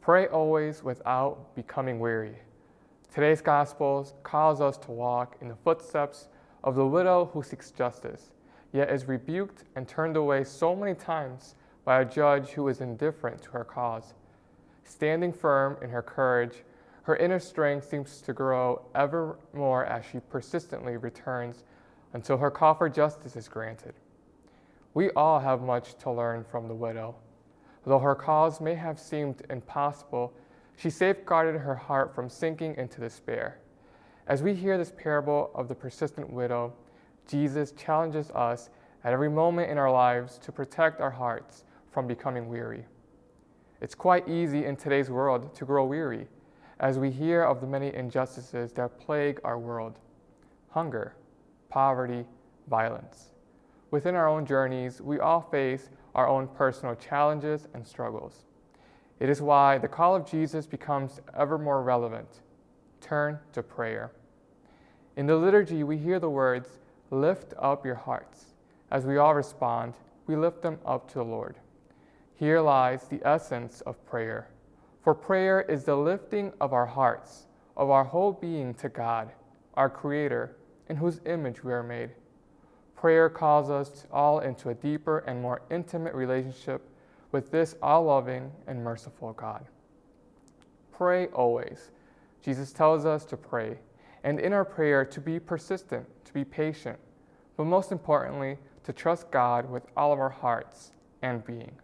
Pray always without becoming weary. Today's Gospel calls us to walk in the footsteps of the widow who seeks justice, yet is rebuked and turned away so many times by a judge who is indifferent to her cause. Standing firm in her courage, her inner strength seems to grow ever more as she persistently returns until her call for justice is granted. We all have much to learn from the widow. Though her cause may have seemed impossible, she safeguarded her heart from sinking into despair. As we hear this parable of the persistent widow, Jesus challenges us at every moment in our lives to protect our hearts from becoming weary. It's quite easy in today's world to grow weary as we hear of the many injustices that plague our world: hunger, poverty, violence. Within our own journeys, we all face our own personal challenges and struggles. It is why the call of Jesus becomes ever more relevant. Turn to prayer. In the liturgy, we hear the words, "Lift up your hearts." As we all respond, we lift them up to the Lord. Here lies the essence of prayer. For prayer is the lifting of our hearts, of our whole being to God, our Creator, in whose image we are made. Prayer calls us all into a deeper and more intimate relationship with this all-loving and merciful God. Pray always. Jesus tells us to pray, and in our prayer to be persistent, to be patient, but most importantly, to trust God with all of our hearts and being.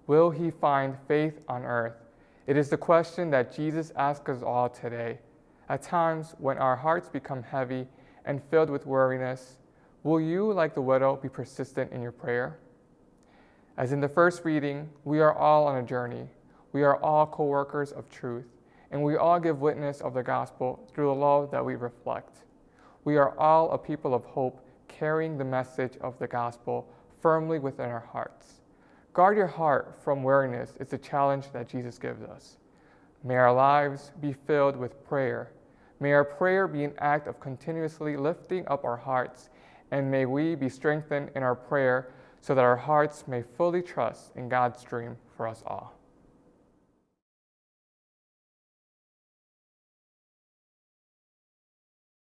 Will He find faith on earth? It is the question that Jesus asks us all today. At times when our hearts become heavy and filled with weariness, will you, like the widow, be persistent in your prayer? As in the first reading, we are all on a journey. We are all co-workers of truth, and we all give witness of the gospel through the love that we reflect. We are all a people of hope, carrying the message of the gospel firmly within our hearts. Guard your heart from weariness is the challenge that Jesus gives us. May our lives be filled with prayer. May our prayer be an act of continuously lifting up our hearts, and may we be strengthened in our prayer so that our hearts may fully trust in God's dream for us all.